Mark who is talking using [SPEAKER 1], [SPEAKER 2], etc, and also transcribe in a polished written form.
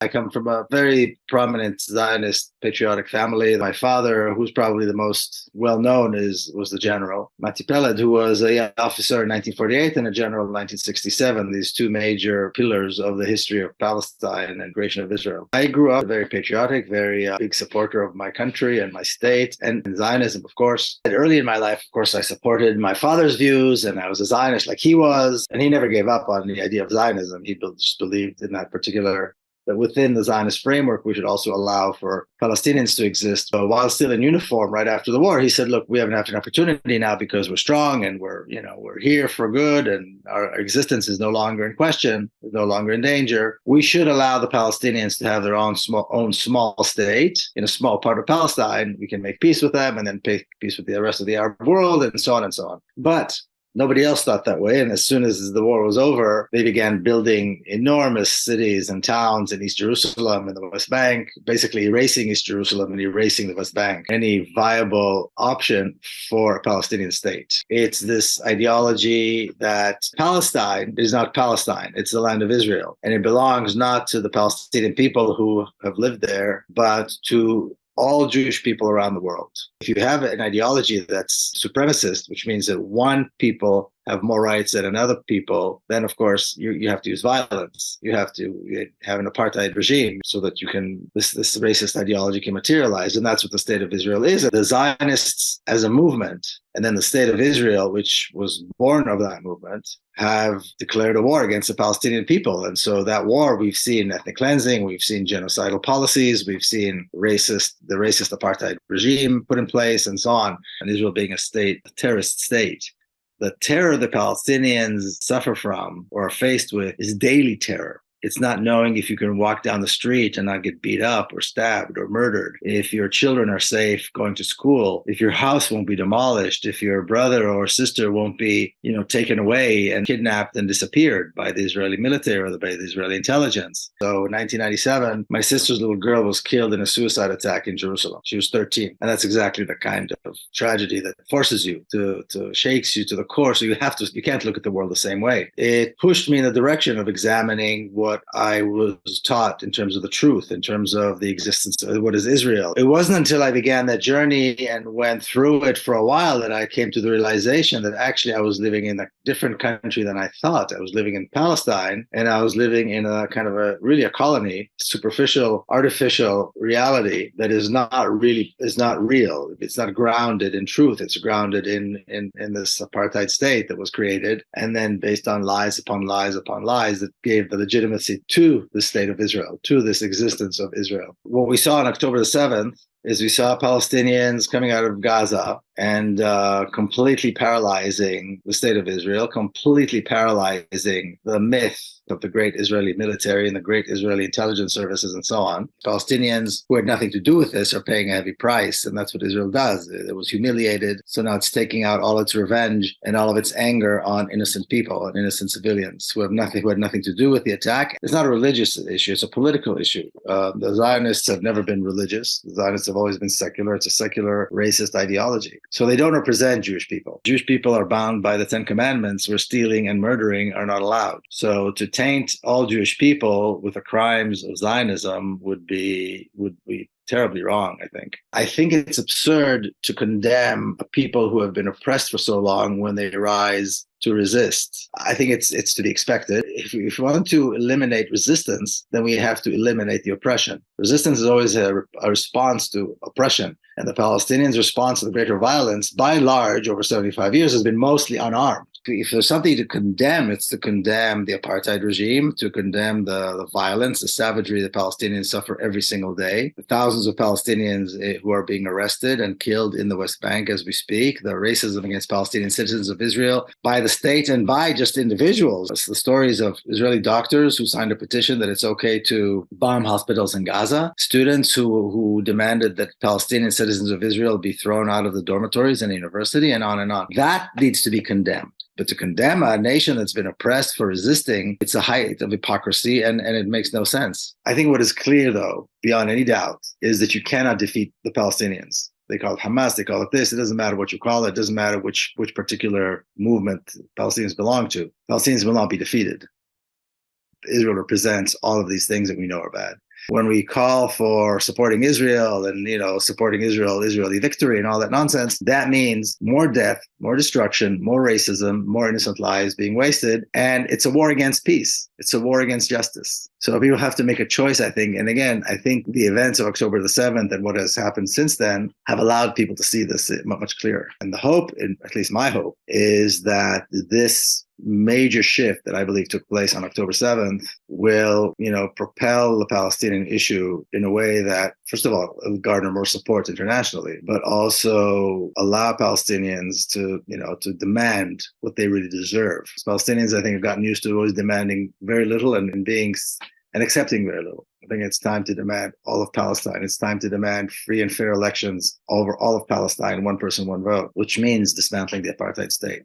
[SPEAKER 1] I come from a very prominent Zionist patriotic family. My father, who's probably the most well-known, was the general, Miko Peled, who was a young officer in 1948 and a general in 1967, these two major pillars of the history of Palestine and creation of Israel. I grew up very patriotic, very big supporter of my country and my state and Zionism, of course. And early in my life, of course, I supported my father's views, and I was a Zionist like he was, and he never gave up on the idea of Zionism. He just believed in that particular, that within the Zionist framework, we should also allow for Palestinians to exist. But while still in uniform right after the war, he said, look, we have an opportunity now because we're strong and we're here for good and our existence is no longer in question, no longer in danger. We should allow the Palestinians to have their own small state in a small part of Palestine. We can make peace with them and then make peace with the rest of the Arab world and so on and so on. But nobody else thought that way. And as soon as the war was over, they began building enormous cities and towns in East Jerusalem and the West Bank, basically erasing East Jerusalem and erasing the West Bank, any viable option for a Palestinian state. It's this ideology that Palestine is not Palestine. It's the land of Israel. And it belongs not to the Palestinian people who have lived there, but to all Jewish people around the world. If you have an ideology that's supremacist, which means that one people have more rights than another people, then of course you have to use violence. You have to have an apartheid regime so that this racist ideology can materialize. And that's what the state of Israel is. The Zionists as a movement, and then the state of Israel, which was born of that movement, have declared a war against the Palestinian people. And so that war, we've seen ethnic cleansing, we've seen genocidal policies, we've seen the racist apartheid regime put in place and so on. And Israel being a terrorist state. The terror the Palestinians suffer from or are faced with is daily terror. It's not knowing if you can walk down the street and not get beat up or stabbed or murdered, if your children are safe going to school, if your house won't be demolished, if your brother or sister won't be, taken away and kidnapped and disappeared by the Israeli military or by the Israeli intelligence. So in 1997, my sister's little girl was killed in a suicide attack in Jerusalem. She was 13. And that's exactly the kind of tragedy that forces you to shakes you to the core. So you can't look at the world the same way. It pushed me in the direction of examining what I was taught in terms of the truth, in terms of the existence of what is Israel. It wasn't until I began that journey and went through it for a while that I came to the realization that actually I was living in a different country than I thought. I was living in Palestine, and I was living in a kind of a colony, superficial, artificial reality that is not real. It's not grounded in truth. It's grounded in this apartheid state that was created, and then based on lies upon lies upon lies that gave the legitimacy to the state of Israel, to this existence of Israel. What we saw on October the 7th is we saw Palestinians coming out of Gaza and completely paralyzing the state of Israel, completely paralyzing the myth of the great Israeli military and the great Israeli intelligence services and so on. Palestinians who had nothing to do with this are paying a heavy price, and that's what Israel does. It was humiliated, so now it's taking out all its revenge and all of its anger on innocent people and innocent civilians who had nothing to do with the attack. It's not a religious issue, it's a political issue. The Zionists have never been religious. The Zionists have always been secular. It's a secular racist ideology. So they don't represent Jewish people. Jewish people are bound by the Ten Commandments where stealing and murdering are not allowed. So to taint all Jewish people with the crimes of Zionism would be terribly wrong, I think. I think it's absurd to condemn people who have been oppressed for so long when they rise to resist. I think it's to be expected. If we want to eliminate resistance, then we have to eliminate the oppression. Resistance is always a response to oppression. And the Palestinians' response to the greater violence, by and large, over 75 years, has been mostly unarmed. If there's something to condemn, it's to condemn the apartheid regime, to condemn the violence, the savagery that Palestinians suffer every single day, the thousands of Palestinians who are being arrested and killed in the West Bank as we speak, the racism against Palestinian citizens of Israel by the state and by just individuals. It's the stories of Israeli doctors who signed a petition that it's okay to bomb hospitals in Gaza, students who demanded that Palestinian citizens of Israel be thrown out of the dormitories in a university, and on and on. That needs to be condemned. But to condemn a nation that's been oppressed for resisting, it's a height of hypocrisy, and it makes no sense. I think what is clear, though, beyond any doubt, is that you cannot defeat the Palestinians. They call it Hamas, they call it this. It doesn't matter what you call it. It doesn't matter which particular movement Palestinians belong to. Palestinians will not be defeated. Israel represents all of these things that we know are bad. When we call for supporting Israel and, supporting Israeli victory and all that nonsense, that means more death, more destruction, more racism, more innocent lives being wasted. And it's a war against peace. It's a war against justice. So people have to make a choice, I think. And again, I think the events of October the 7th and what has happened since then have allowed people to see this much clearer. And the hope, at least my hope, is that this major shift that I believe took place on October 7th will, propel the Palestinian issue in a way that, first of all, will garner more support internationally, but also allow Palestinians to demand what they really deserve. Palestinians, I think, have gotten used to always demanding very little and accepting very little. I think it's time to demand all of Palestine. It's time to demand free and fair elections over all of Palestine, one person, one vote, which means dismantling the apartheid state.